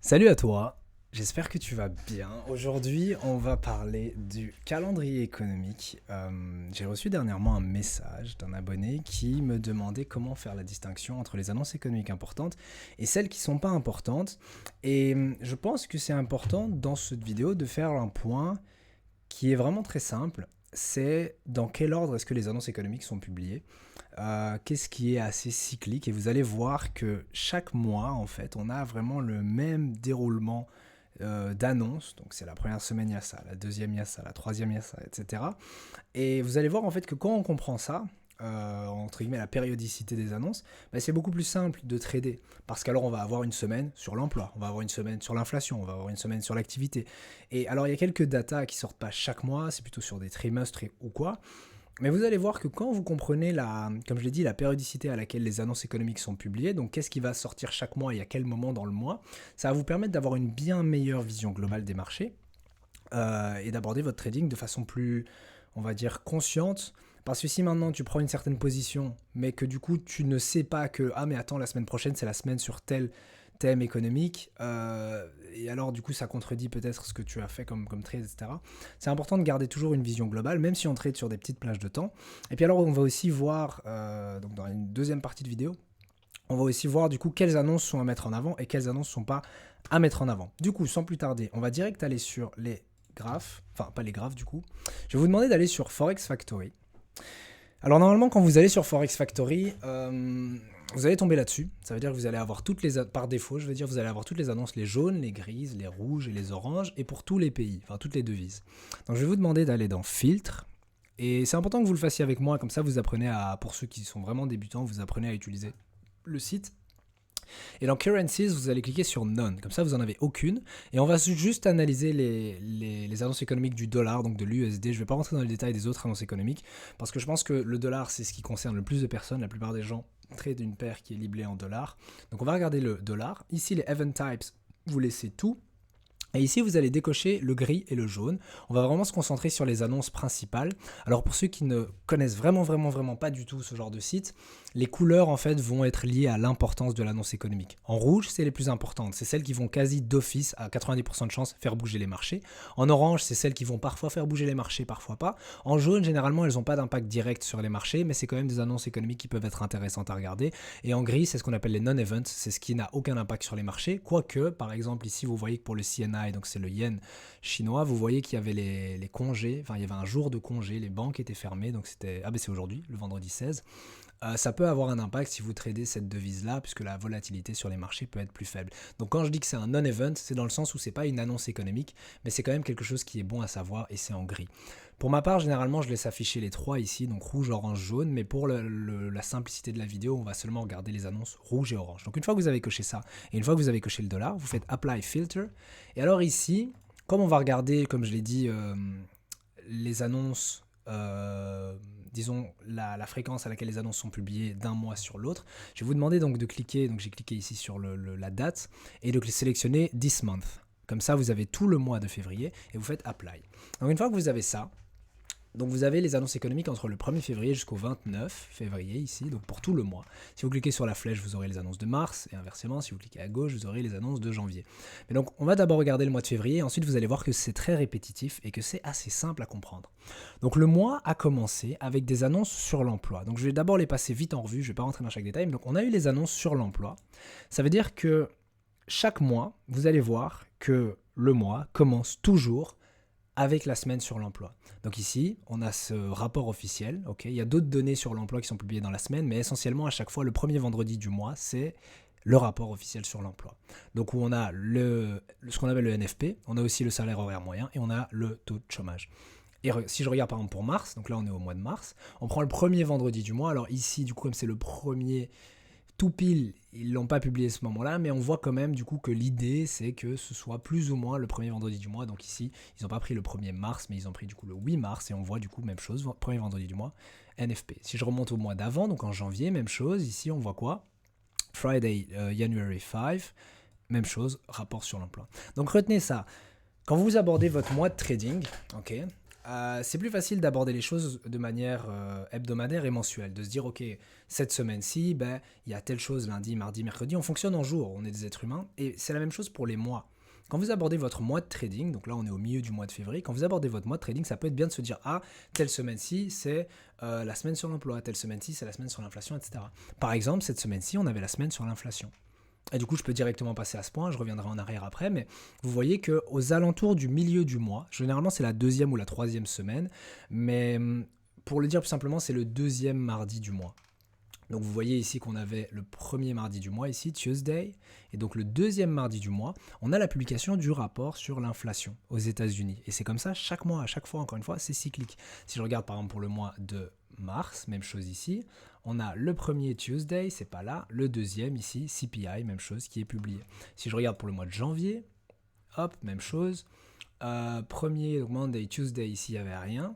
Salut à toi, j'espère que tu vas bien. Aujourd'hui, on va parler du calendrier économique. J'ai reçu dernièrement un message d'un abonné qui me demandait comment faire la distinction entre les annonces économiques importantes et celles qui ne sont pas importantes. Et je pense que c'est important dans cette vidéo de faire un point qui est vraiment très simple. C'est dans quel ordre est-ce que les annonces économiques sont publiées, qu'est-ce qui est assez cyclique, et vous allez voir que chaque mois, en fait, on a vraiment le même déroulement d'annonces. Donc c'est la première semaine, il y a ça, la deuxième, il y a ça, la troisième, il y a ça, etc. Et vous allez voir en fait que quand on comprend ça, entre guillemets la périodicité des annonces, bah, c'est beaucoup plus simple de trader. Parce qu'alors on va avoir une semaine sur l'emploi, on va avoir une semaine sur l'inflation, on va avoir une semaine sur l'activité. Et alors il y a quelques datas qui sortent pas chaque mois, c'est plutôt sur des trimestres ou quoi. Mais vous allez voir que quand vous comprenez comme je l'ai dit, la périodicité à laquelle les annonces économiques sont publiées, donc qu'est-ce qui va sortir chaque mois et à quel moment dans le mois, ça va vous permettre d'avoir une bien meilleure vision globale des marchés et d'aborder votre trading de façon plus, on va dire, consciente. Parce que si maintenant tu prends une certaine position, mais que du coup tu ne sais pas que, ah mais attends, la semaine prochaine c'est la semaine sur tel thème économique, et alors du coup ça contredit peut-être ce que tu as fait comme trade, etc. C'est important de garder toujours une vision globale, même si on trade sur des petites plages de temps. Et puis alors on va aussi voir, donc dans une deuxième partie de vidéo, on va aussi voir du coup quelles annonces sont à mettre en avant et quelles annonces ne sont pas à mettre en avant. Du coup, sans plus tarder, on va direct aller sur les graphes, enfin pas les graphes du coup. Je vais vous demander d'aller sur Forex Factory. Alors normalement, quand vous allez sur Forex Factory, vous allez tomber là-dessus. Ça veut dire que vous allez avoir par défaut, je veux dire, vous allez avoir toutes les annonces, les jaunes, les grises, les rouges et les oranges, et pour tous les pays, enfin toutes les devises. Donc je vais vous demander d'aller dans Filtre. Et c'est important que vous le fassiez avec moi, comme ça vous apprenez pour ceux qui sont vraiment débutants, vous apprenez à utiliser le site. Et dans Currencies, vous allez cliquer sur None. Comme ça, vous n'en avez aucune. Et on va juste analyser les annonces économiques du dollar, donc de l'USD. Je ne vais pas rentrer dans le détail des autres annonces économiques, parce que je pense que le dollar, c'est ce qui concerne le plus de personnes. La plupart des gens traitent une paire qui est liblée en dollars. Donc on va regarder le dollar. Ici, les Event Types, vous laissez tout. Et ici, vous allez décocher le gris et le jaune. On va vraiment se concentrer sur les annonces principales. Alors pour ceux qui ne connaissent vraiment pas du tout ce genre de site, les couleurs en fait vont être liées à l'importance de l'annonce économique. En rouge, c'est les plus importantes. C'est celles qui vont quasi d'office, à 90% de chance, faire bouger les marchés. En orange, c'est celles qui vont parfois faire bouger les marchés, parfois pas. En jaune, généralement, elles n'ont pas d'impact direct sur les marchés, mais c'est quand même des annonces économiques qui peuvent être intéressantes à regarder. Et en gris, c'est ce qu'on appelle les non-events. C'est ce qui n'a aucun impact sur les marchés. Quoique, par exemple, ici, vous voyez que pour le CNI, donc c'est le yen chinois, vous voyez qu'il y avait les congés, enfin il y avait un jour de congé, les banques étaient fermées, donc c'était, ah ben c'est aujourd'hui, le vendredi 16. Ça peut avoir un impact si vous tradez cette devise-là, puisque la volatilité sur les marchés peut être plus faible. Donc quand je dis que c'est un non-event, c'est dans le sens où c'est pas une annonce économique, mais c'est quand même quelque chose qui est bon à savoir, et c'est en gris. Pour ma part, généralement, je laisse afficher les trois ici, donc rouge, orange, jaune, mais pour la simplicité de la vidéo, on va seulement regarder les annonces rouge et orange. Donc une fois que vous avez coché ça, et une fois que vous avez coché le dollar, vous faites Apply Filter, et alors ici, comme on va regarder, comme je l'ai dit, les annonces, disons la fréquence à laquelle les annonces sont publiées d'un mois sur l'autre, je vais vous demander donc de cliquer, donc j'ai cliqué ici sur la date, et de sélectionner This Month. Comme ça, vous avez tout le mois de février, et vous faites Apply. Donc une fois que vous avez ça, donc vous avez les annonces économiques entre le 1er février jusqu'au 29 février ici, donc pour tout le mois. Si vous cliquez sur la flèche, vous aurez les annonces de mars, et inversement, si vous cliquez à gauche, vous aurez les annonces de janvier. Mais donc on va d'abord regarder le mois de février, et ensuite vous allez voir que c'est très répétitif et que c'est assez simple à comprendre. Donc le mois a commencé avec des annonces sur l'emploi. Donc je vais d'abord les passer vite en revue, je ne vais pas rentrer dans chaque détail, mais donc on a eu les annonces sur l'emploi. Ça veut dire que chaque mois, vous allez voir que le mois commence toujours avec la semaine sur l'emploi. Donc ici, on a ce rapport officiel. Il y a d'autres données sur l'emploi qui sont publiées dans la semaine, mais essentiellement, à chaque fois, le premier vendredi du mois, c'est le rapport officiel sur l'emploi. Donc où on a ce qu'on appelle le NFP, on a aussi le salaire horaire moyen et on a le taux de chômage. Et si je regarde par exemple pour mars, donc là on est au mois de mars, on prend le premier vendredi du mois. Alors ici, du coup, comme c'est le premier tout pile, ils ne l'ont pas publié ce moment-là, mais on voit quand même du coup que l'idée c'est que ce soit plus ou moins le premier vendredi du mois. Donc ici, ils n'ont pas pris le 1er mars, mais ils ont pris du coup le 8 mars, et on voit du coup même chose, premier vendredi du mois, NFP. Si je remonte au mois d'avant, donc en janvier, même chose, ici on voit quoi? Friday, January 5, même chose, rapport sur l'emploi. Donc retenez ça, quand vous abordez votre mois de trading, ok, c'est plus facile d'aborder les choses de manière hebdomadaire et mensuelle, de se dire, ok, cette semaine-ci, ben, il y a telle chose lundi, mardi, mercredi, on fonctionne en jour, on est des êtres humains, et c'est la même chose pour les mois. Quand vous abordez votre mois de trading, donc là on est au milieu du mois de février, quand vous abordez votre mois de trading, ça peut être bien de se dire, ah, telle semaine-ci, c'est la semaine sur l'emploi, telle semaine-ci, c'est la semaine sur l'inflation, etc. Par exemple, cette semaine-ci, on avait la semaine sur l'inflation. Et du coup, je peux directement passer à ce point, je reviendrai en arrière après, mais vous voyez qu'aux alentours du milieu du mois, généralement c'est la deuxième ou la troisième semaine, mais pour le dire plus simplement, c'est le deuxième mardi du mois. Donc vous voyez ici qu'on avait le premier mardi du mois, ici, Tuesday, et donc le deuxième mardi du mois, on a la publication du rapport sur l'inflation aux États-Unis. Et c'est comme ça chaque mois, à chaque fois, encore une fois, c'est cyclique. Si je regarde par exemple pour le mois de mars, même chose ici, on a le premier Tuesday, c'est pas là, le deuxième ici, CPI, même chose, qui est publié. Si je regarde pour le mois de janvier, hop, même chose. Premier, donc Monday, Tuesday, ici, il n'y avait rien.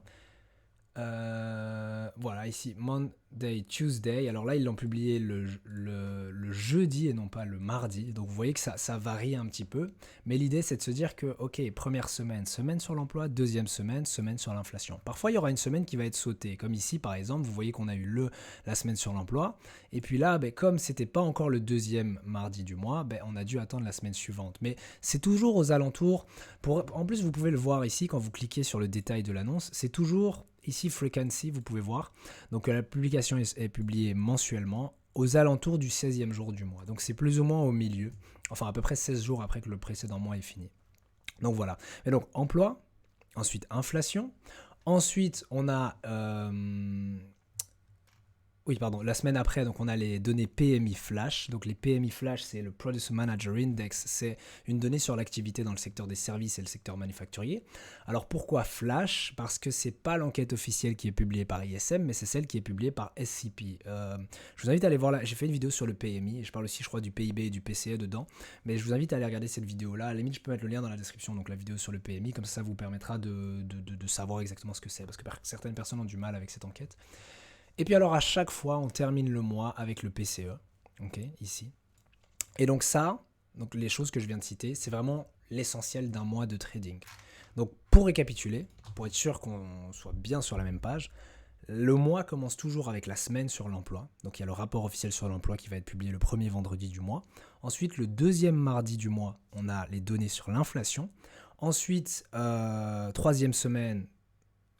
Voilà, ici, Monday, Tuesday. Alors là, ils l'ont publié le jeudi et non pas le mardi. Donc vous voyez que ça varie un petit peu. Mais l'idée, c'est de se dire que, ok, première semaine, semaine sur l'emploi. Deuxième semaine, semaine sur l'inflation. Parfois, il y aura une semaine qui va être sautée. Comme ici, par exemple, vous voyez qu'on a eu la semaine sur l'emploi. Et puis là, ben, comme c'était pas encore le deuxième mardi du mois, ben, on a dû attendre la semaine suivante. Mais c'est toujours aux alentours. En plus, vous pouvez le voir ici quand vous cliquez sur le détail de l'annonce. C'est toujours... Ici, Frequency, vous pouvez voir. Donc la publication est publiée mensuellement aux alentours du 16e jour du mois. Donc c'est plus ou moins au milieu, enfin à peu près 16 jours après que le précédent mois est fini. Donc voilà. Et donc emploi, ensuite inflation. Ensuite, on a... Oui, pardon. La semaine après, donc on a les données PMI Flash. Donc les PMI Flash, c'est le Producer Manager Index. C'est une donnée sur l'activité dans le secteur des services et le secteur manufacturier. Alors pourquoi Flash? Parce que c'est pas l'enquête officielle qui est publiée par ISM, mais c'est celle qui est publiée par SCP. Je vous invite à aller voir là. J'ai fait une vidéo sur le PMI et je parle aussi, je crois, du PIB et du PCE dedans. Mais je vous invite à aller regarder cette vidéo-là. À la limite, je peux mettre le lien dans la description. Donc la vidéo sur le PMI, comme ça vous permettra de savoir exactement ce que c'est. Parce que certaines personnes ont du mal avec cette enquête. Et puis alors à chaque fois, on termine le mois avec le PCE, ok, ici. Et donc ça, donc les choses que je viens de citer, c'est vraiment l'essentiel d'un mois de trading. Donc pour récapituler, pour être sûr qu'on soit bien sur la même page, le mois commence toujours avec la semaine sur l'emploi. Donc il y a le rapport officiel sur l'emploi qui va être publié le premier vendredi du mois. Ensuite, le deuxième mardi du mois, on a les données sur l'inflation. Ensuite, troisième semaine.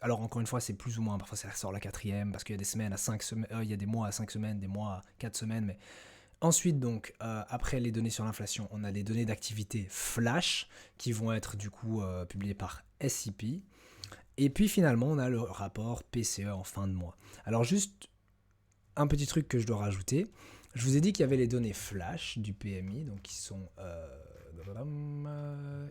Alors encore une fois, c'est plus ou moins, parfois ça sort la quatrième, parce qu'il y a des semaines à 5 semaines, il y a des mois à 5 semaines, des mois à 4 semaines, mais ensuite donc, après les données sur l'inflation, on a les données d'activité flash, qui vont être du coup publiées par SCP, et puis finalement on a le rapport PCE en fin de mois. Alors juste un petit truc que je dois rajouter, je vous ai dit qu'il y avait les données flash du PMI, donc qui sont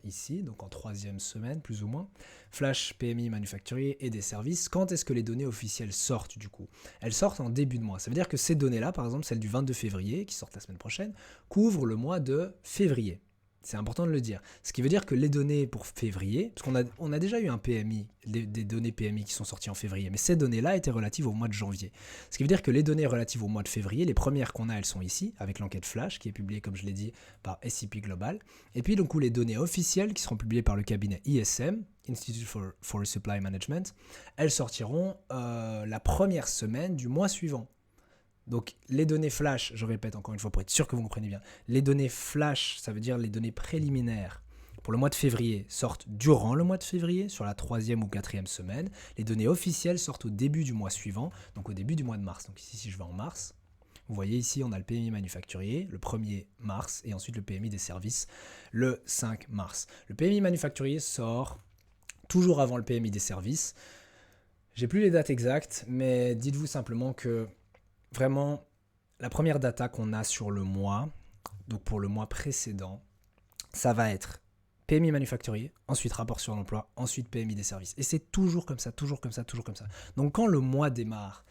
ici, donc en troisième semaine plus ou moins, flash PMI manufacturier et des services. Quand est-ce que les données officielles sortent du coup? Elles sortent en début de mois. Ça veut dire que ces données-là, par exemple celle du 22 février, qui sortent la semaine prochaine, couvrent le mois de février. C'est important de le dire. Ce qui veut dire que les données pour février, parce qu'on a déjà eu un PMI, des données PMI qui sont sorties en février, mais ces données-là étaient relatives au mois de janvier. Ce qui veut dire que les données relatives au mois de février, les premières qu'on a, elles sont ici, avec l'enquête Flash, qui est publiée, comme je l'ai dit, par SCP Global. Et puis, donc, les données officielles, qui seront publiées par le cabinet ISM, Institute for Supply Management, elles sortiront la première semaine du mois suivant. Donc les données flash, je répète encore une fois pour être sûr que vous comprenez bien, les données flash, ça veut dire les données préliminaires pour le mois de février sortent durant le mois de février, sur la troisième ou quatrième semaine. Les données officielles sortent au début du mois suivant, donc au début du mois de mars. Donc ici, si je vais en mars, vous voyez ici, on a le PMI manufacturier le 1er mars et ensuite le PMI des services le 5 mars. Le PMI manufacturier sort toujours avant le PMI des services. J'ai plus les dates exactes, mais dites-vous simplement que vraiment, la première data qu'on a sur le mois, donc pour le mois précédent, ça va être PMI manufacturier, ensuite rapport sur l'emploi, ensuite PMI des services. Et c'est toujours comme ça, toujours comme ça, toujours comme ça. Donc quand le mois démarre,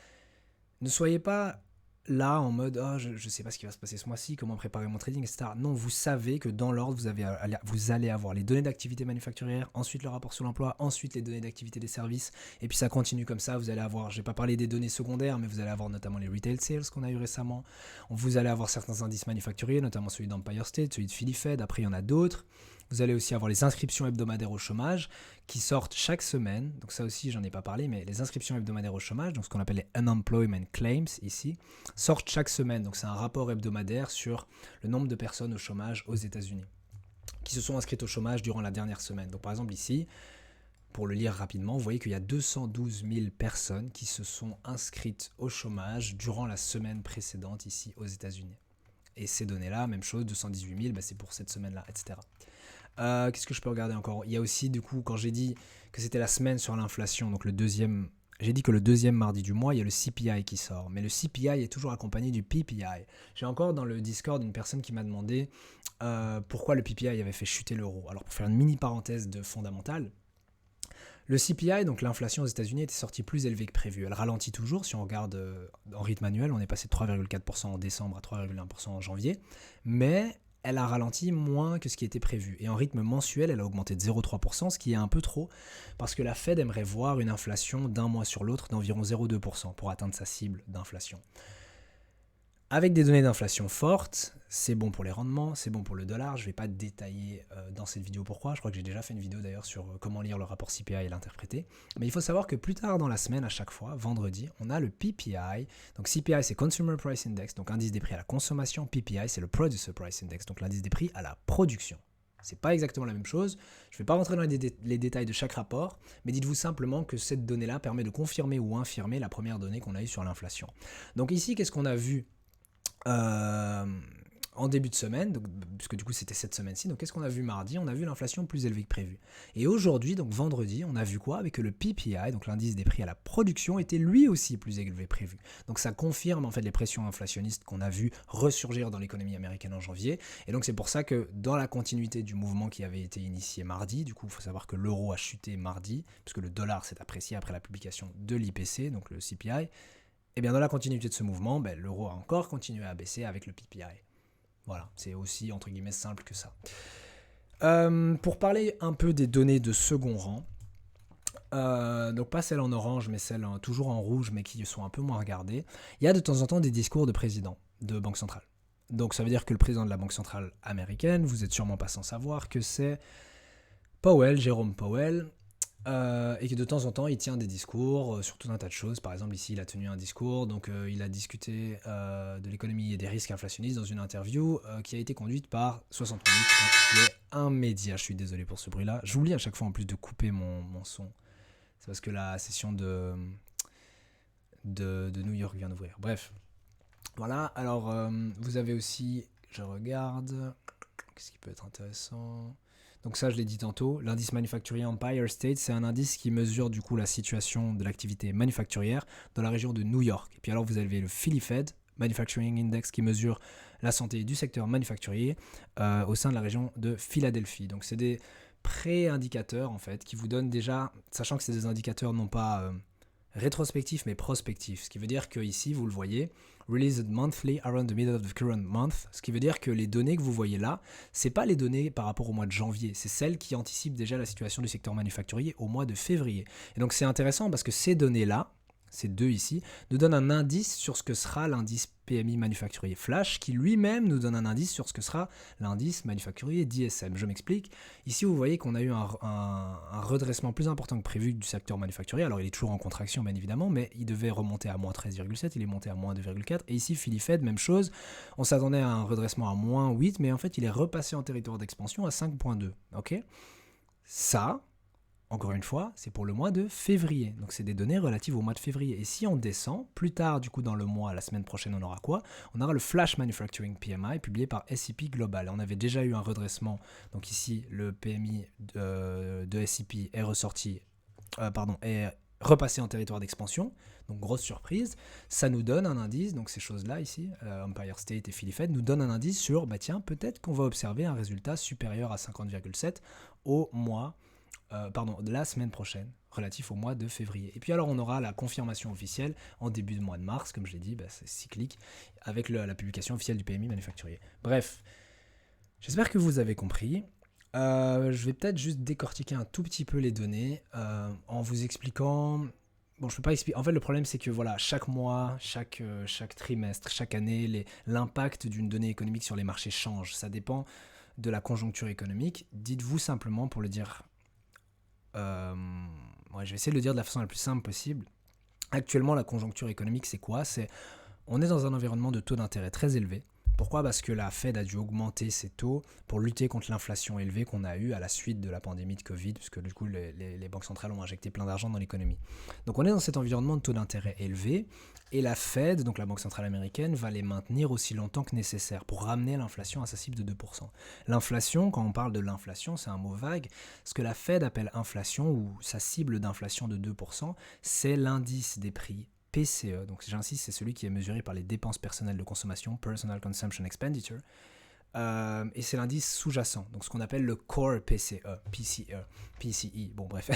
ne soyez pas là en mode oh, je ne sais pas ce qui va se passer ce mois-ci, comment préparer mon trading, etc. Non, vous savez que dans l'ordre, vous allez avoir les données d'activité manufacturière, ensuite le rapport sur l'emploi, ensuite les données d'activité des services, et puis ça continue comme ça. Vous allez avoir, je n'ai pas parlé des données secondaires, mais vous allez avoir notamment les retail sales qu'on a eu récemment. Vous allez avoir certains indices manufacturiers, notamment celui d'Empire State, celui de Philly Fed, après il y en a d'autres. Vous allez aussi avoir les inscriptions hebdomadaires au chômage qui sortent chaque semaine. Donc ça aussi, j'en ai pas parlé, mais les inscriptions hebdomadaires au chômage, donc ce qu'on appelle les Unemployment Claims ici, sortent chaque semaine. Donc c'est un rapport hebdomadaire sur le nombre de personnes au chômage aux États-Unis qui se sont inscrites au chômage durant la dernière semaine. Donc par exemple ici, pour le lire rapidement, vous voyez qu'il y a 212 000 personnes qui se sont inscrites au chômage durant la semaine précédente ici aux États-Unis. Et ces données-là, même chose, 218 000, c'est pour cette semaine-là, etc. Qu'est-ce que je peux regarder encore? Il y a aussi, du coup, quand j'ai dit que c'était la semaine sur l'inflation, donc j'ai dit que le deuxième mardi du mois, il y a le CPI qui sort. Mais le CPI est toujours accompagné du PPI. J'ai encore dans le Discord une personne qui m'a demandé pourquoi le PPI avait fait chuter l'euro. Alors, pour faire une mini parenthèse de fondamentale, le CPI, donc l'inflation aux États-Unis, était sortie plus élevée que prévu. Elle ralentit toujours. Si on regarde en rythme annuel, on est passé de 3,4% en décembre à 3,1% en janvier. Mais elle a ralenti moins que ce qui était prévu. Et en rythme mensuel, elle a augmenté de 0,3%, ce qui est un peu trop, parce que la Fed aimerait voir une inflation d'un mois sur l'autre d'environ 0,2% pour atteindre sa cible d'inflation. Avec des données d'inflation fortes, c'est bon pour les rendements, c'est bon pour le dollar. Je ne vais pas détailler dans cette vidéo pourquoi. Je crois que j'ai déjà fait une vidéo d'ailleurs sur comment lire le rapport CPI et l'interpréter. Mais il faut savoir que plus tard dans la semaine, à chaque fois, vendredi, on a le PPI. Donc CPI, c'est Consumer Price Index, donc indice des prix à la consommation. PPI, c'est le Producer Price Index, donc l'indice des prix à la production. C'est pas exactement la même chose. Je ne vais pas rentrer dans les détails de chaque rapport, mais dites-vous simplement que cette donnée-là permet de confirmer ou infirmer la première donnée qu'on a eue sur l'inflation. Donc ici, qu'est-ce qu'on a vu en début de semaine, donc, puisque du coup c'était cette semaine-ci, donc qu'est-ce qu'on a vu mardi? On a vu l'inflation plus élevée que prévu. Et aujourd'hui, donc vendredi, on a vu quoi? Avec le PPI, donc l'indice des prix à la production, était lui aussi plus élevé que prévu. Donc ça confirme en fait les pressions inflationnistes qu'on a vu ressurgir dans l'économie américaine en janvier. Et donc c'est pour ça que dans la continuité du mouvement qui avait été initié mardi, du coup il faut savoir que l'euro a chuté mardi, puisque le dollar s'est apprécié après la publication de l'IPC, donc le CPI. Et bien dans la continuité de ce mouvement, l'euro a encore continué à baisser avec le PPI. Voilà, c'est aussi entre guillemets simple que ça. Pour parler un peu des données de second rang, donc pas celles en orange, mais celles toujours en rouge, mais qui sont un peu moins regardées, il y a de temps en temps des discours de présidents de banque centrale. Donc ça veut dire que le président de la banque centrale américaine, vous n'êtes sûrement pas sans savoir que c'est Powell, Jérôme Powell, et que de temps en temps, il tient des discours sur tout un tas de choses. Par exemple, ici, il a tenu un discours, donc il a discuté de l'économie et des risques inflationnistes dans une interview qui a été conduite par 60 minutes, qui est un média. Je suis désolé pour ce bruit-là. J'oublie à chaque fois en plus de couper mon son. C'est parce que la session de New York vient d'ouvrir. Bref, voilà. Alors, vous avez aussi, je regarde, qu'est-ce qui peut être intéressant? Donc ça, je l'ai dit tantôt, l'indice manufacturier Empire State, c'est un indice qui mesure du coup la situation de l'activité manufacturière dans la région de New York. Et puis alors, vous avez le Philly Fed Manufacturing Index qui mesure la santé du secteur manufacturier au sein de la région de Philadelphie. Donc c'est des pré-indicateurs en fait qui vous donnent déjà, sachant que c'est des indicateurs non pas rétrospectifs mais prospectifs, ce qui veut dire que ici, vous le voyez, released monthly around the middle of the current month, ce qui veut dire que les données que vous voyez là, c'est pas les données par rapport au mois de janvier, c'est celles qui anticipent déjà la situation du secteur manufacturier au mois de février. Et donc c'est intéressant parce que ces données-là, ces deux ici, nous donnent un indice sur ce que sera l'indice PMI manufacturier flash, qui lui-même nous donne un indice sur ce que sera l'indice manufacturier DSM. Je m'explique. Ici, vous voyez qu'on a eu un redressement plus important que prévu du secteur manufacturier. Alors, il est toujours en contraction, bien évidemment, mais il devait remonter à moins 13,7, il est monté à moins 2,4. Et ici, Philly Fed, même chose. On s'attendait à un redressement à moins 8, mais en fait, il est repassé en territoire d'expansion à 5,2. Ok ? Ça, encore une fois, c'est pour le mois de février. Donc, c'est des données relatives au mois de février. Et si on descend, plus tard, du coup, dans le mois, la semaine prochaine, on aura quoi? On aura le Flash Manufacturing PMI publié par S&P Global. On avait déjà eu un redressement. Donc, ici, le PMI de S&P est est repassé en territoire d'expansion. Donc, grosse surprise. Ça nous donne un indice. Donc, ces choses-là, ici, Empire State et Philly Fed, nous donnent un indice sur, peut-être qu'on va observer un résultat supérieur à 50,7 au mois de la semaine prochaine, relatif au mois de février. Et puis alors on aura la confirmation officielle en début de mois de mars, comme je l'ai dit, c'est cyclique, avec la publication officielle du PMI manufacturier. Bref, j'espère que vous avez compris. Je vais peut-être juste décortiquer un tout petit peu les données en vous expliquant... Bon, je peux pas expliquer. En fait, le problème, c'est que voilà, chaque mois, chaque trimestre, chaque année, l'impact d'une donnée économique sur les marchés change. Ça dépend de la conjoncture économique, dites-vous simplement pour le dire, je vais essayer de le dire de la façon la plus simple possible. Actuellement, la conjoncture économique, c'est quoi ? On est dans un environnement de taux d'intérêt très élevé. Pourquoi ? Parce que la Fed a dû augmenter ses taux pour lutter contre l'inflation élevée qu'on a eue à la suite de la pandémie de Covid, puisque du coup, les banques centrales ont injecté plein d'argent dans l'économie. Donc on est dans cet environnement de taux d'intérêt élevé, et la Fed, donc la Banque centrale américaine, va les maintenir aussi longtemps que nécessaire pour ramener l'inflation à sa cible de 2%. L'inflation, quand on parle de l'inflation, c'est un mot vague. Ce que la Fed appelle inflation, ou sa cible d'inflation de 2%, c'est l'indice des prix PCE, donc j'insiste, c'est celui qui est mesuré par les dépenses personnelles de consommation, Personal Consumption Expenditure, et c'est l'indice sous-jacent, donc ce qu'on appelle le Core PCE. Bon bref,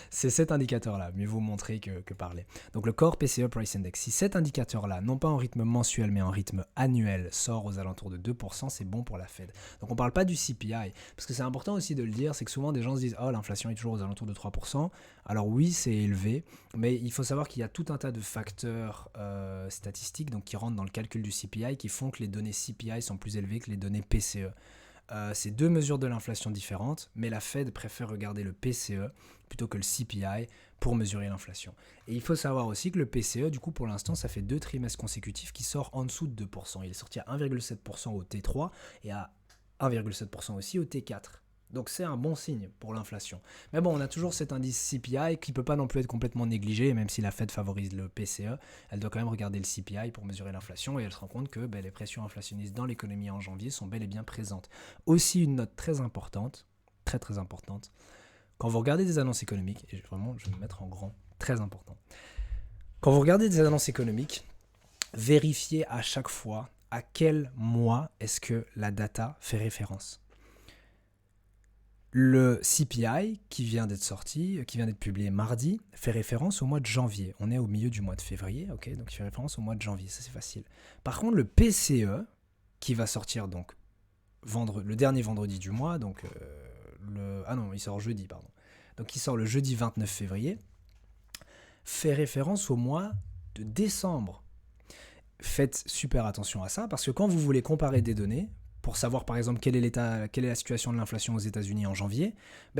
c'est cet indicateur-là, mieux vaut montrer que parler. Donc le Core PCE Price Index, si cet indicateur-là, non pas en rythme mensuel, mais en rythme annuel, sort aux alentours de 2%, c'est bon pour la Fed. Donc on ne parle pas du CPI, parce que c'est important aussi de le dire, c'est que souvent des gens se disent « Oh, l'inflation est toujours aux alentours de 3%. » Alors oui, c'est élevé, mais il faut savoir qu'il y a tout un tas de facteurs statistiques donc, qui rentrent dans le calcul du CPI qui font que les données CPI sont plus élevées que les données PCE. C'est deux mesures de l'inflation différentes, mais la Fed préfère regarder le PCE plutôt que le CPI pour mesurer l'inflation. Et il faut savoir aussi que le PCE, du coup, pour l'instant, ça fait 2 trimestres consécutifs qui sort en dessous de 2%. Il est sorti à 1,7% au T3 et à 1,7% aussi au T4. Donc c'est un bon signe pour l'inflation. Mais bon, on a toujours cet indice CPI qui ne peut pas non plus être complètement négligé, même si la Fed favorise le PCE, elle doit quand même regarder le CPI pour mesurer l'inflation et elle se rend compte que les pressions inflationnistes dans l'économie en janvier sont bel et bien présentes. Aussi une note très importante, très très importante, quand vous regardez des annonces économiques, et vraiment je vais me mettre en grand, très important, quand vous regardez des annonces économiques, vérifiez à chaque fois à quel mois est-ce que la data fait référence. Le CPI qui vient d'être sorti, qui vient d'être publié mardi, fait référence au mois de janvier. On est au milieu du mois de février, ok, donc il fait référence au mois de janvier, ça c'est facile. Par contre, le PCE, qui va sortir donc le dernier vendredi du mois, donc il sort jeudi, pardon. Donc il sort le jeudi 29 février, fait référence au mois de décembre. Faites super attention à ça, parce que quand vous voulez comparer des données, pour savoir par exemple quelle est la situation de l'inflation aux États-Unis en janvier,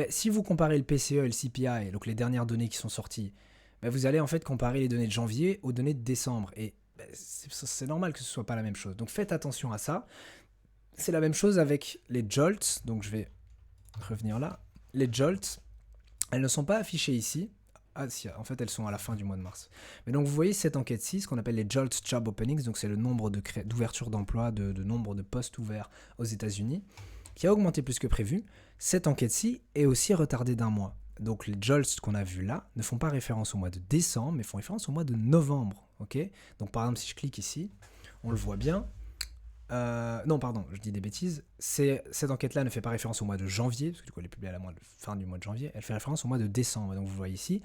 si vous comparez le PCE et le CPI, donc les dernières données qui sont sorties, vous allez en fait comparer les données de janvier aux données de décembre. Et c'est normal que ce ne soit pas la même chose. Donc faites attention à ça. C'est la même chose avec les JOLTS. Donc je vais revenir là. Les JOLTS, elles ne sont pas affichées ici. Ah si, en fait elles sont à la fin du mois de mars. Mais donc vous voyez cette enquête-ci, ce qu'on appelle les JOLTS Job Openings, donc c'est le nombre d'ouvertures d'emploi, de nombre de postes ouverts aux États-Unis, qui a augmenté plus que prévu. Cette enquête-ci est aussi retardée d'un mois. Donc les JOLTS qu'on a vus là ne font pas référence au mois de décembre, mais font référence au mois de novembre. Okay, donc par exemple si je clique ici, on le voit bien. Non, pardon, je dis des bêtises. Cette enquête-là ne fait pas référence au mois de janvier, parce que du coup elle est publiée à la fin du mois de janvier, elle fait référence au mois de décembre. Donc vous voyez ici,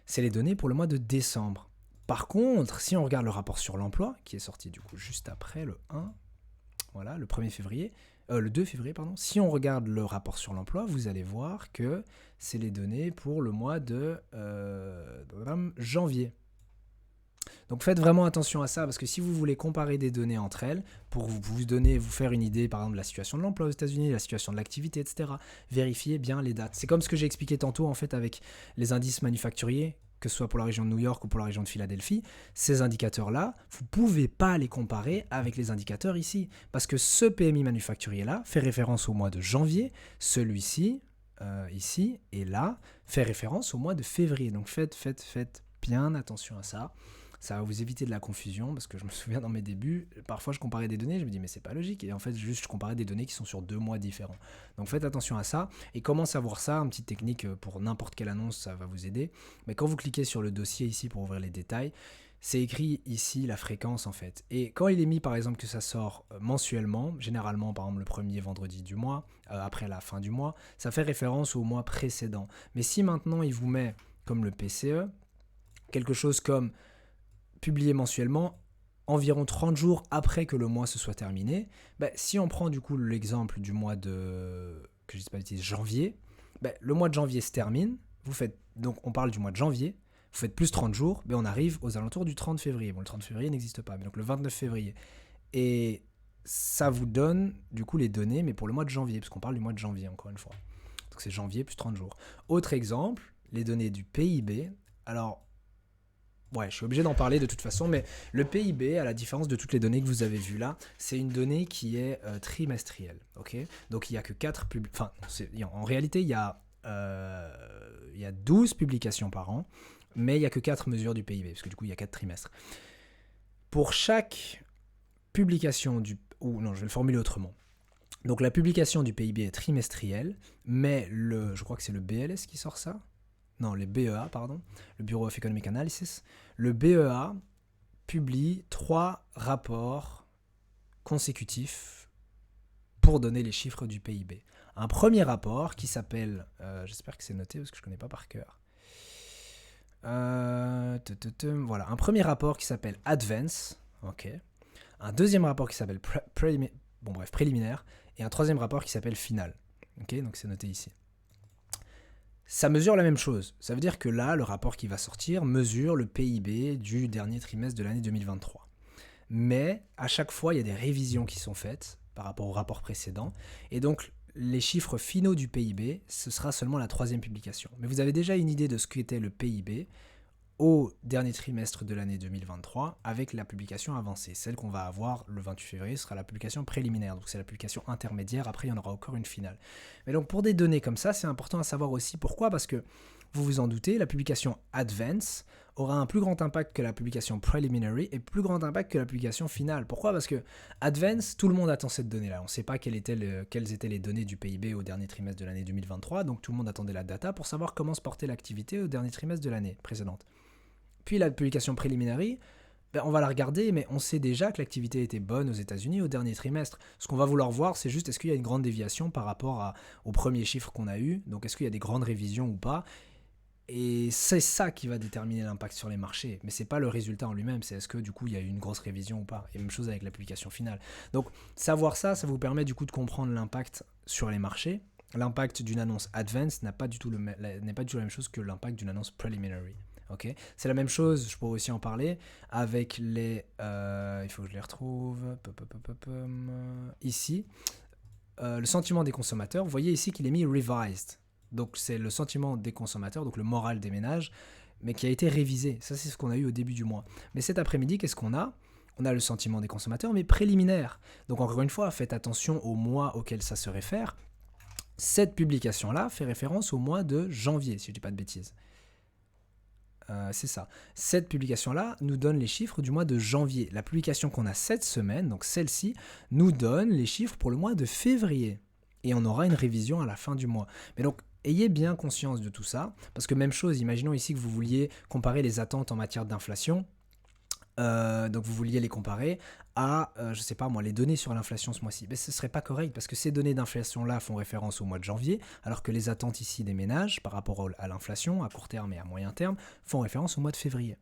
c'est les données pour le mois de décembre. Par contre, si on regarde le rapport sur l'emploi, qui est sorti du coup juste après le 1, voilà, le 2 février, pardon. Si on regarde le rapport sur l'emploi, vous allez voir que c'est les données pour le mois de janvier. Donc faites vraiment attention à ça, parce que si vous voulez comparer des données entre elles, pour vous faire une idée par exemple de la situation de l'emploi aux États-Unis, la situation de l'activité, etc., vérifiez bien les dates. C'est comme ce que j'ai expliqué tantôt en fait avec les indices manufacturiers, que ce soit pour la région de New York ou pour la région de Philadelphie. Ces indicateurs-là, vous ne pouvez pas les comparer avec les indicateurs ici, parce que ce PMI manufacturier-là fait référence au mois de janvier, celui-ci, ici, et là, fait référence au mois de février. Donc faites bien attention à ça. Ça va vous éviter de la confusion, parce que je me souviens dans mes débuts, parfois je comparais des données, je me dis mais c'est pas logique, et en fait juste je comparais des données qui sont sur 2 mois différents. Donc faites attention à ça, et comment savoir ça, une petite technique pour n'importe quelle annonce, ça va vous aider. Mais quand vous cliquez sur le dossier ici pour ouvrir les détails, c'est écrit ici la fréquence en fait. Et quand il est mis par exemple que ça sort mensuellement, généralement par exemple le premier vendredi du mois, après la fin du mois, ça fait référence au mois précédent. Mais si maintenant il vous met, comme le PCE, quelque chose comme publié mensuellement environ 30 jours après que le mois se soit terminé, si on prend du coup l'exemple du mois de janvier, le mois de janvier se termine, donc on parle du mois de janvier, vous faites plus 30 jours, on arrive aux alentours du 30 février. Bon, le 30 février n'existe pas, mais donc le 29 février. Et ça vous donne du coup les données, mais pour le mois de janvier, parce qu'on parle du mois de janvier encore une fois. Donc c'est janvier plus 30 jours. Autre exemple, les données du PIB. Alors, ouais, je suis obligé d'en parler de toute façon, mais le PIB, à la différence de toutes les données que vous avez vues là, c'est une donnée qui est trimestrielle. Ok, donc il n'y a que 4 enfin, en réalité, il y a 12 publications par an, mais il n'y a que 4 mesures du PIB, parce que du coup, il y a 4 trimestres. Pour chaque publication ou non, je vais le formuler autrement. Donc la publication du PIB est trimestrielle, mais je crois que c'est le BLS qui sort ça. Non, le BEA, pardon, le Bureau of Economic Analysis. Le BEA publie 3 rapports consécutifs pour donner les chiffres du PIB. Un premier rapport qui s'appelle, j'espère que c'est noté parce que je ne connais pas par cœur. Voilà, un premier rapport qui s'appelle Advance, ok. Un deuxième rapport qui s'appelle préliminaire, et un troisième rapport qui s'appelle Final. Ok, donc c'est noté ici. Ça mesure la même chose. Ça veut dire que là, le rapport qui va sortir mesure le PIB du dernier trimestre de l'année 2023. Mais à chaque fois, il y a des révisions qui sont faites par rapport au rapport précédent. Et donc, les chiffres finaux du PIB, ce sera seulement la 3e publication. Mais vous avez déjà une idée de ce qu'était le PIB au dernier trimestre de l'année 2023 avec la publication avancée. Celle qu'on va avoir le 28 février sera la publication préliminaire, donc c'est la publication intermédiaire, après il y en aura encore une finale. Mais donc pour des données comme ça, c'est important à savoir aussi pourquoi, parce que vous vous en doutez, la publication Advance aura un plus grand impact que la publication Preliminary et plus grand impact que la publication finale. Pourquoi ? Parce que Advance, tout le monde attend cette donnée-là. On ne sait pas quelles étaient les données du PIB au dernier trimestre de l'année 2023, donc tout le monde attendait la data pour savoir comment se portait l'activité au dernier trimestre de l'année précédente. Puis la publication Preliminary, on va la regarder, mais on sait déjà que l'activité était bonne aux États-Unis au dernier trimestre. Ce qu'on va vouloir voir, c'est juste est-ce qu'il y a une grande déviation par rapport aux premiers chiffres qu'on a eus, donc est-ce qu'il y a des grandes révisions ou pas. Et c'est ça qui va déterminer l'impact sur les marchés, mais c'est pas le résultat en lui-même, c'est est-ce que du coup il y a eu une grosse révision ou pas. Et même chose avec la publication finale. Donc savoir ça vous permet du coup de comprendre l'impact sur les marchés. L'impact d'une annonce Advance n'est pas du tout la même chose que l'impact d'une annonce Preliminary. Okay. C'est la même chose, je pourrais aussi en parler, avec les... il faut que je les retrouve. Ici, le sentiment des consommateurs. Vous voyez ici qu'il est mis revised. Donc c'est le sentiment des consommateurs, donc le moral des ménages, mais qui a été révisé. Ça, c'est ce qu'on a eu au début du mois. Mais cet après-midi, qu'est-ce qu'on a ? On a le sentiment des consommateurs, mais préliminaire. Donc encore une fois, faites attention au mois auquel ça se réfère. Cette publication-là fait référence au mois de janvier, si je ne dis pas de bêtises. C'est ça. Cette publication-là nous donne les chiffres du mois de janvier. La publication qu'on a cette semaine, donc celle-ci, nous donne les chiffres pour le mois de février. Et on aura une révision à la fin du mois. Mais donc, ayez bien conscience de tout ça, parce que même chose, imaginons ici que vous vouliez comparer les attentes en matière d'inflation. Donc vous vouliez les comparer à, je sais pas moi, les données sur l'inflation ce mois-ci. Mais ce serait pas correct parce que ces données d'inflation-là font référence au mois de janvier, alors que les attentes ici des ménages par rapport à l'inflation, à court terme et à moyen terme, font référence au mois de février.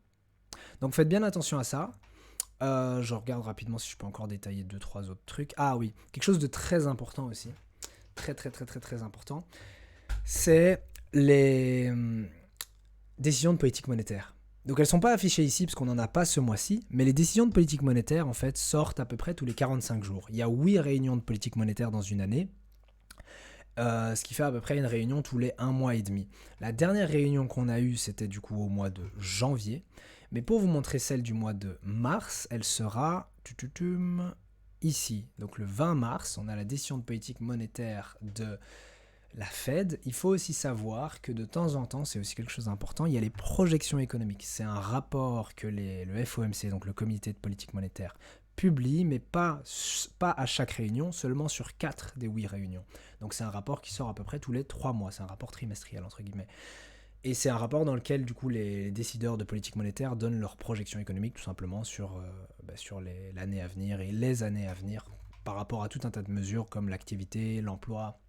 Donc faites bien attention à ça. Je regarde rapidement si je peux encore détailler 2-3 autres trucs. Ah oui, quelque chose de très important aussi, très important, c'est les décisions de politique monétaire. Donc elles ne sont pas affichées ici parce qu'on n'en a pas ce mois-ci, mais les décisions de politique monétaire en fait sortent à peu près tous les 45 jours. Il y a 8 réunions de politique monétaire dans une année, ce qui fait à peu près une réunion tous les 1 mois et demi. La dernière réunion qu'on a eue, c'était du coup au mois de janvier, mais pour vous montrer celle du mois de mars, elle sera ici. Donc le 20 mars, on a la décision de politique monétaire de la Fed. Il faut aussi savoir que de temps en temps, c'est aussi quelque chose d'important, il y a les projections économiques. C'est un rapport que le FOMC, donc le comité de politique monétaire, publie, mais pas à chaque réunion, seulement sur 4 des 8 réunions. Donc c'est un rapport qui sort à peu près tous les 3 mois, c'est un rapport trimestriel entre guillemets. Et c'est un rapport dans lequel du coup les décideurs de politique monétaire donnent leurs projections économiques tout simplement sur l'année à venir et les années à venir par rapport à tout un tas de mesures comme l'activité, l'emploi,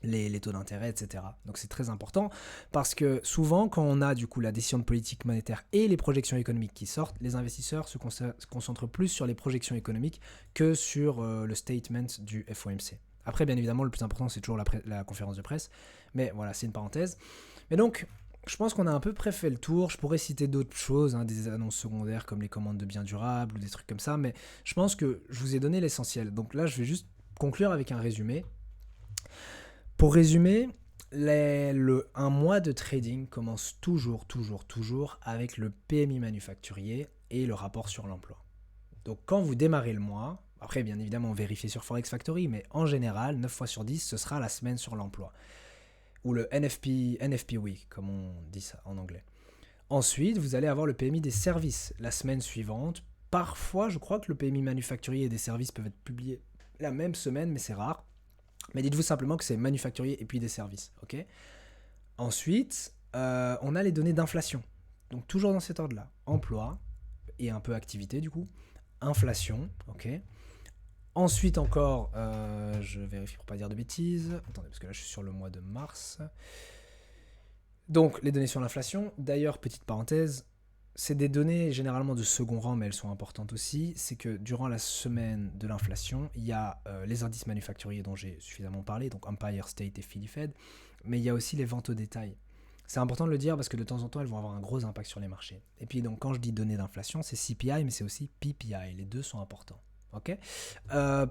les taux d'intérêt, etc. Donc c'est très important parce que souvent quand on a du coup la décision de politique monétaire et les projections économiques qui sortent, les investisseurs se concentrent plus sur les projections économiques que sur le statement du FOMC. Après bien évidemment le plus important c'est toujours la conférence de presse, mais voilà c'est une parenthèse. Mais donc je pense qu'on a à peu près fait le tour. Je pourrais citer d'autres choses, hein, des annonces secondaires comme les commandes de biens durables ou des trucs comme ça, mais je pense que je vous ai donné l'essentiel. Donc là, je vais juste conclure avec un résumé. Pour résumer, un mois de trading commence toujours avec le PMI manufacturier et le rapport sur l'emploi. Donc quand vous démarrez le mois, après bien évidemment vérifiez sur Forex Factory, mais en général, 9 fois sur 10, ce sera la semaine sur l'emploi. Ou le NFP Week, comme on dit ça en anglais. Ensuite, vous allez avoir le PMI des services la semaine suivante. Parfois, je crois que le PMI manufacturier et des services peuvent être publiés la même semaine, mais c'est rare. Mais dites-vous simplement que c'est manufacturier et puis des services. Ok. Ensuite, on a les données d'inflation. Donc toujours dans cet ordre-là. Emploi et un peu activité du coup. Inflation, ok. Ensuite encore, je vérifie pour pas dire de bêtises. Attendez, parce que là je suis sur le mois de mars. Donc les données sur l'inflation. D'ailleurs, petite parenthèse, c'est des données généralement de second rang, mais elles sont importantes aussi. C'est que durant la semaine de l'inflation, il y a les indices manufacturiers dont j'ai suffisamment parlé, donc Empire State et Philly Fed, mais il y a aussi les ventes au détail. C'est important de le dire parce que de temps en temps, elles vont avoir un gros impact sur les marchés. Et puis donc quand je dis données d'inflation, c'est CPI, mais c'est aussi PPI. Les deux sont importants. Ok.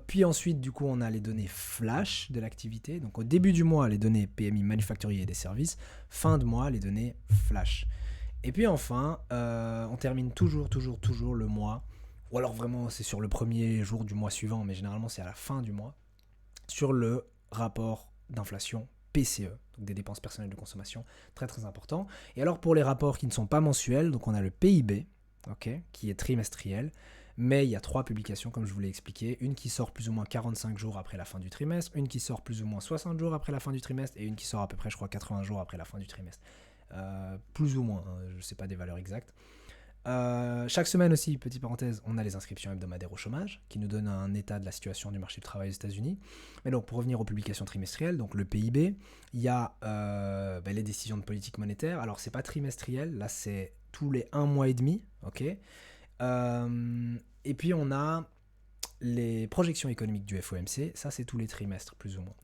Puis ensuite, du coup, on a les données flash de l'activité. Donc au début du mois, les données PMI manufacturier et des services. Fin de mois, les données flash. Et puis enfin, on termine toujours le mois, ou alors vraiment c'est sur le premier jour du mois suivant, mais généralement c'est à la fin du mois, sur le rapport d'inflation PCE, donc des dépenses personnelles de consommation, très important. Et alors pour les rapports qui ne sont pas mensuels, donc on a le PIB, okay, qui est trimestriel, mais il y a 3 publications comme je vous l'ai expliqué, une qui sort plus ou moins 45 jours après la fin du trimestre, une qui sort plus ou moins 60 jours après la fin du trimestre, et une qui sort à peu près je crois 80 jours après la fin du trimestre. Plus ou moins, hein, je ne sais pas des valeurs exactes. Chaque semaine aussi, petite parenthèse, on a les inscriptions hebdomadaires au chômage qui nous donnent un état de la situation du marché du travail aux États-Unis. Mais donc pour revenir aux publications trimestrielles, donc le PIB, il y a les décisions de politique monétaire. Alors c'est pas trimestriel, là c'est tous les 1 mois et demi, ok. Et puis on a les projections économiques du FOMC, ça c'est tous les trimestres plus ou moins.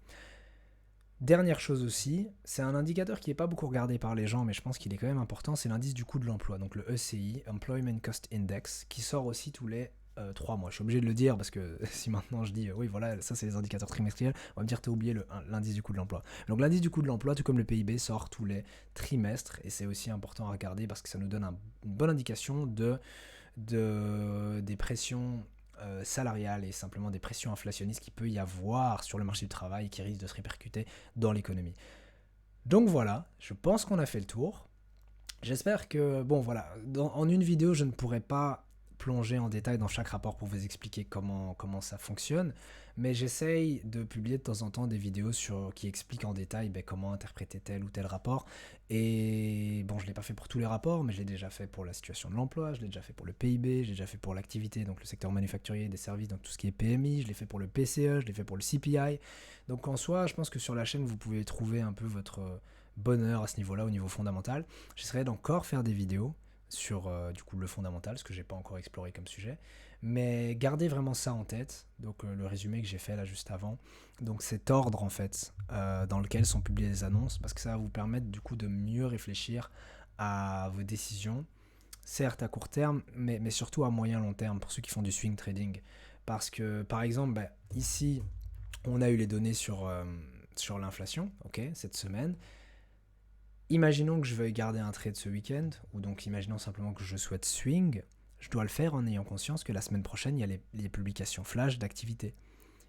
Dernière chose aussi, c'est un indicateur qui n'est pas beaucoup regardé par les gens, mais je pense qu'il est quand même important, c'est l'indice du coût de l'emploi, donc le ECI, Employment Cost Index, qui sort aussi tous les 3 mois. Je suis obligé de le dire parce que si maintenant je dis, oui voilà, ça c'est les indicateurs trimestriels, on va me dire t'as oublié l'indice du coût de l'emploi. Donc l'indice du coût de l'emploi, tout comme le PIB, sort tous les trimestres, et c'est aussi important à regarder parce que ça nous donne une bonne indication des pressions salariales et simplement des pressions inflationnistes qu'il peut y avoir sur le marché du travail et qui risquent de se répercuter dans l'économie. Donc voilà, je pense qu'on a fait le tour. J'espère que, bon voilà, en une vidéo, je ne pourrai pas plonger en détail dans chaque rapport pour vous expliquer comment ça fonctionne, mais j'essaye de publier de temps en temps des vidéos qui expliquent en détail comment interpréter tel ou tel rapport. Et bon, je ne l'ai pas fait pour tous les rapports, mais je l'ai déjà fait pour la situation de l'emploi, je l'ai déjà fait pour le PIB, je l'ai déjà fait pour l'activité, donc le secteur manufacturier, des services, donc tout ce qui est PMI, je l'ai fait pour le PCE, je l'ai fait pour le CPI. Donc en soi, je pense que sur la chaîne, vous pouvez trouver un peu votre bonheur à ce niveau-là, au niveau fondamental. J'essaierai d'encore faire des vidéos sur du coup le fondamental, ce que j'ai pas encore exploré comme sujet, mais gardez vraiment ça en tête. Donc le résumé que j'ai fait là juste avant, donc cet ordre en fait dans lequel sont publiées les annonces, parce que ça va vous permettre du coup de mieux réfléchir à vos décisions, certes à court terme, mais surtout à moyen long terme pour ceux qui font du swing trading, parce que par exemple ici on a eu les données sur l'inflation, ok, cette semaine. Imaginons que je veuille garder un trade ce week-end, ou donc imaginons simplement que je souhaite swing, je dois le faire en ayant conscience que la semaine prochaine, il y a les publications flash d'activité.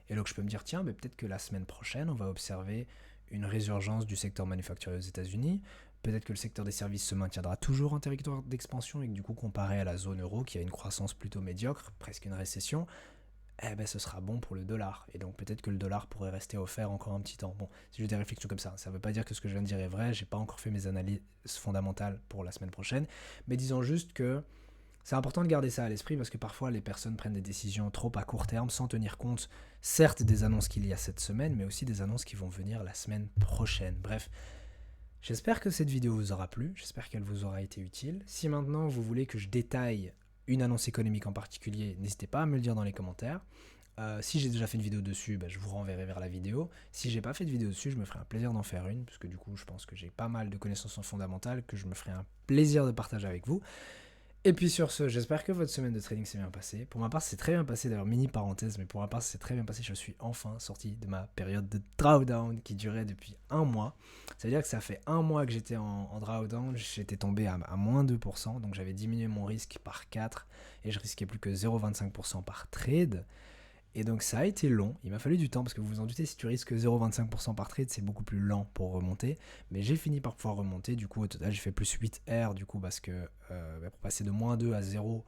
Et donc je peux me dire, tiens, peut-être que la semaine prochaine, on va observer une résurgence du secteur manufacturier aux États-Unis, peut-être que le secteur des services se maintiendra toujours en territoire d'expansion et que du coup, comparé à la zone euro qui a une croissance plutôt médiocre, presque une récession, ce sera bon pour le dollar. Et donc peut-être que le dollar pourrait rester offert encore un petit temps. Bon, c'est juste des réflexions comme ça. Ça ne veut pas dire que ce que je viens de dire est vrai. J'ai pas encore fait mes analyses fondamentales pour la semaine prochaine. Mais disons juste que c'est important de garder ça à l'esprit parce que parfois les personnes prennent des décisions trop à court terme sans tenir compte, certes, des annonces qu'il y a cette semaine, mais aussi des annonces qui vont venir la semaine prochaine. Bref, j'espère que cette vidéo vous aura plu. J'espère qu'elle vous aura été utile. Si maintenant vous voulez que je détaille une annonce économique en particulier, n'hésitez pas à me le dire dans les commentaires. Si j'ai déjà fait une vidéo dessus, je vous renverrai vers la vidéo. Si j'ai pas fait de vidéo dessus, je me ferai un plaisir d'en faire une, parce que du coup, je pense que j'ai pas mal de connaissances fondamentales que je me ferai un plaisir de partager avec vous. Et puis sur ce, j'espère que votre semaine de trading s'est bien passée. Pour ma part, c'est très bien passé, d'ailleurs, mini parenthèse, mais pour ma part, c'est très bien passé. Je suis enfin sorti de ma période de drawdown qui durait depuis un mois. C'est-à-dire que ça fait un mois que j'étais en drawdown, j'étais tombé à moins 2%, donc j'avais diminué mon risque par 4 et je risquais plus que 0,25% par trade. Et donc ça a été long, il m'a fallu du temps parce que vous vous en doutez, si tu risques 0,25% par trade, c'est beaucoup plus lent pour remonter. Mais j'ai fini par pouvoir remonter, du coup au total j'ai fait plus 8 R du coup parce que pour passer de moins 2 à 0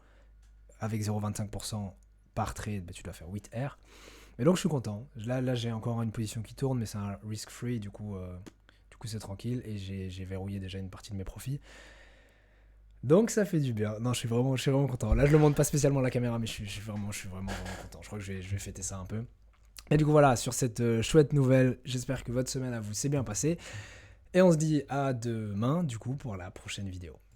avec 0,25% par trade, tu dois faire 8 R. Mais donc je suis content, là j'ai encore une position qui tourne mais c'est un risk free, du coup c'est tranquille et j'ai verrouillé déjà une partie de mes profits. Donc ça fait du bien. Non, je suis vraiment content. Là, je le montre pas spécialement à la caméra, mais je suis vraiment content. Je crois que je vais fêter ça un peu. Et du coup, voilà, sur cette chouette nouvelle, j'espère que votre semaine à vous s'est bien passée. Et on se dit à demain, du coup, pour la prochaine vidéo.